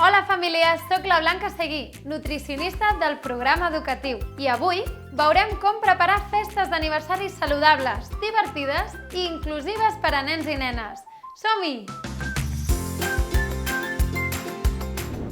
Hola famílies, soc la Blanca Seguí, nutricionista del programa educatiu i avui veurem com preparar festes d'aniversari saludables, divertides i inclusives per a nens i nenes. Som-hi!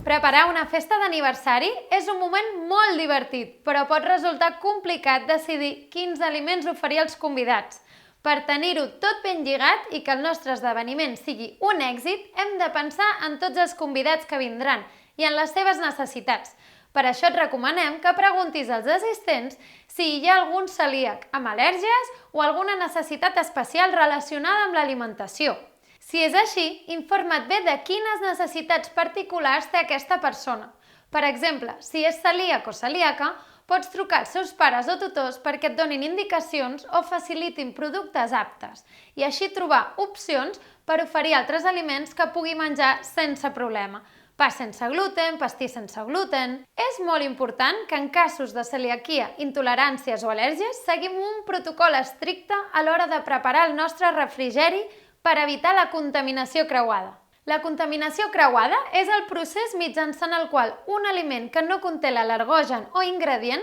Preparar una festa d'aniversari és un moment molt divertit, però pot resultar complicat decidir quins aliments oferir als convidats. Per tenir-ho tot ben lligat i que el nostre esdeveniment sigui un èxit, hem de pensar en tots els convidats que vindran i en les seves necessitats. Per això et recomanem que preguntis als assistents si hi ha algun celíac amb al·lèrgies o alguna necessitat especial relacionada amb l'alimentació. Si és així, informa't bé de quines necessitats particulars té aquesta persona. Per exemple, si és celíac o celíaca, pots trucar als seus pares o tutors perquè et donin indicacions o facilitin productes aptes i així trobar opcions per oferir altres aliments que pugui menjar sense problema. Pa sense gluten, pastís sense gluten... És molt important que en casos de celiaquia, intoleràncies o al·lèrgies seguim un protocol estricte a l'hora de preparar el nostre refrigeri per evitar la contaminació creuada. La contaminació creuada és el procés mitjançant el qual un aliment que no conté l'al·lergogen o ingredient,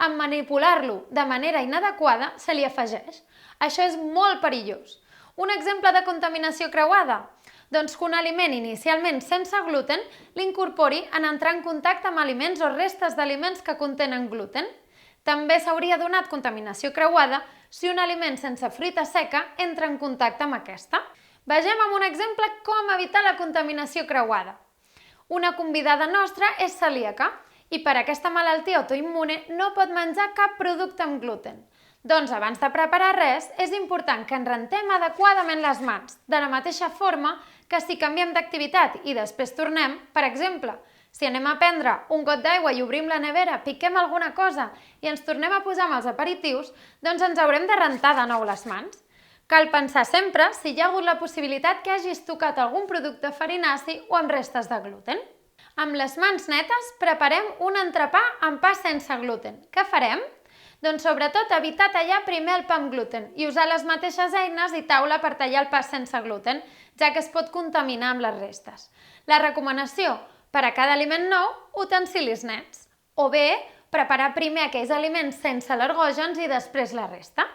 en manipular-lo de manera inadequada, se li afegeix. Això és molt perillós. Un exemple de contaminació creuada? Doncs que un aliment inicialment sense gluten l'incorpori en entrar en contacte amb aliments o restes d'aliments que contenen gluten. També s'hauria donat contaminació creuada si un aliment sense fruita seca entra en contacte amb aquesta. Vegem amb un exemple com evitar la contaminació creuada. Una convidada nostra és celíaca i per aquesta malaltia autoimmune no pot menjar cap producte amb gluten. Doncs abans de preparar res, és important que ens rentem adequadament les mans, de la mateixa forma que si canviem d'activitat i després tornem, per exemple, si anem a prendre un got d'aigua i obrim la nevera, piquem alguna cosa i ens tornem a posar amb els aperitius, doncs ens haurem de rentar de nou les mans. Cal pensar sempre si hi ha hagut la possibilitat que hagis tocat algun producte farinaci o amb restes de gluten. Amb les mans netes preparem un entrepà amb pa sense gluten. Què farem? Doncs sobretot evitar tallar primer el pa amb gluten i usar les mateixes eines i taula per tallar el pa sense gluten, ja que es pot contaminar amb les restes. La recomanació: per a cada aliment nou, utensilis nets. O bé, preparar primer aquells aliments sense al·lergògens i després la resta.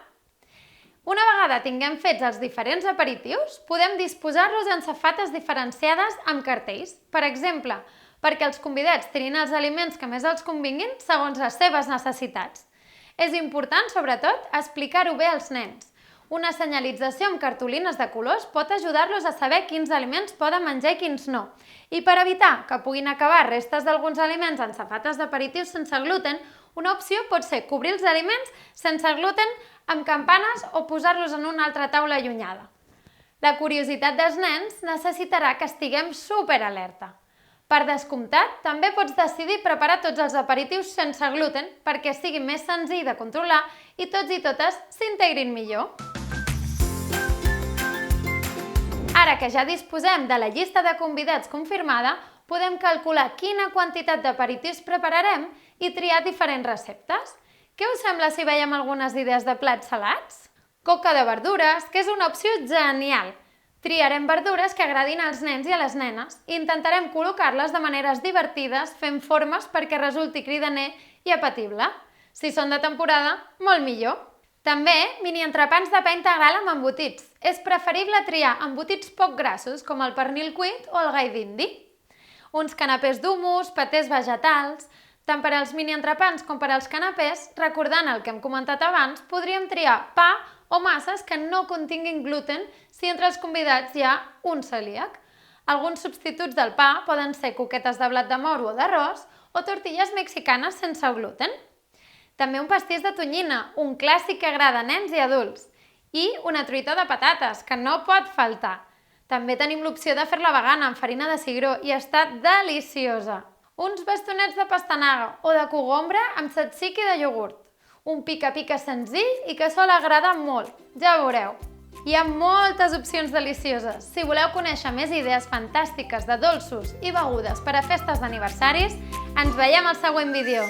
Una vegada tinguem fets els diferents aperitius, podem disposar-los en safates diferenciades amb cartells. Per exemple, perquè els convidats triïn els aliments que més els convinguin segons les seves necessitats. És important, sobretot, explicar-ho bé als nens. Una senyalització amb cartolines de colors pot ajudar-los a saber quins aliments poden menjar i quins no. I per evitar que puguin acabar restes d'alguns aliments en safates d'aperitius sense gluten, una opció pot ser cobrir els aliments sense gluten amb campanes o posar-los en una altra taula allunyada. La curiositat dels nens necessitarà que estiguem superalerta. Per descomptat, també pots decidir preparar tots els aperitius sense gluten perquè sigui més senzill de controlar i tots i totes s'integrin millor. Ara que ja disposem de la llista de convidats confirmada, podem calcular quina quantitat d'aperitius prepararem i triar diferents receptes. Què us sembla si veiem algunes idees de plats salats? Coca de verdures, que és una opció genial. Triarem verdures que agradin als nens i a les nenes i intentarem col·locar-les de maneres divertides fent formes perquè resulti cridaner i apetible. Si són de temporada, molt millor. També mini entrepans de pa integral amb embotits. És preferible triar embotits poc grassos com el pernil cuit o el gai d'indi. Uns canapés d'humus, patés vegetals... Tant per als mini entrepans com per als canapés, recordant el que hem comentat abans, podríem triar pa o masses que no continguin gluten si entre els convidats hi ha un celíac. Alguns substituts del pa poden ser coquetes de blat de moro o d'arròs o tortilles mexicanes sense gluten. També un pastís de tonyina, un clàssic que agrada a nens i adults. I una truita de patates, que no pot faltar. També tenim l'opció de fer-la vegana amb farina de cigró i està deliciosa. Uns bastonets de pastanaga o de cogombre amb tzatziki de iogurt. Un pica-pica senzill i que sol agradar molt, ja veureu. Hi ha moltes opcions delicioses. Si voleu conèixer més idees fantàstiques de dolços i begudes per a festes d'aniversaris, ens veiem al següent vídeo.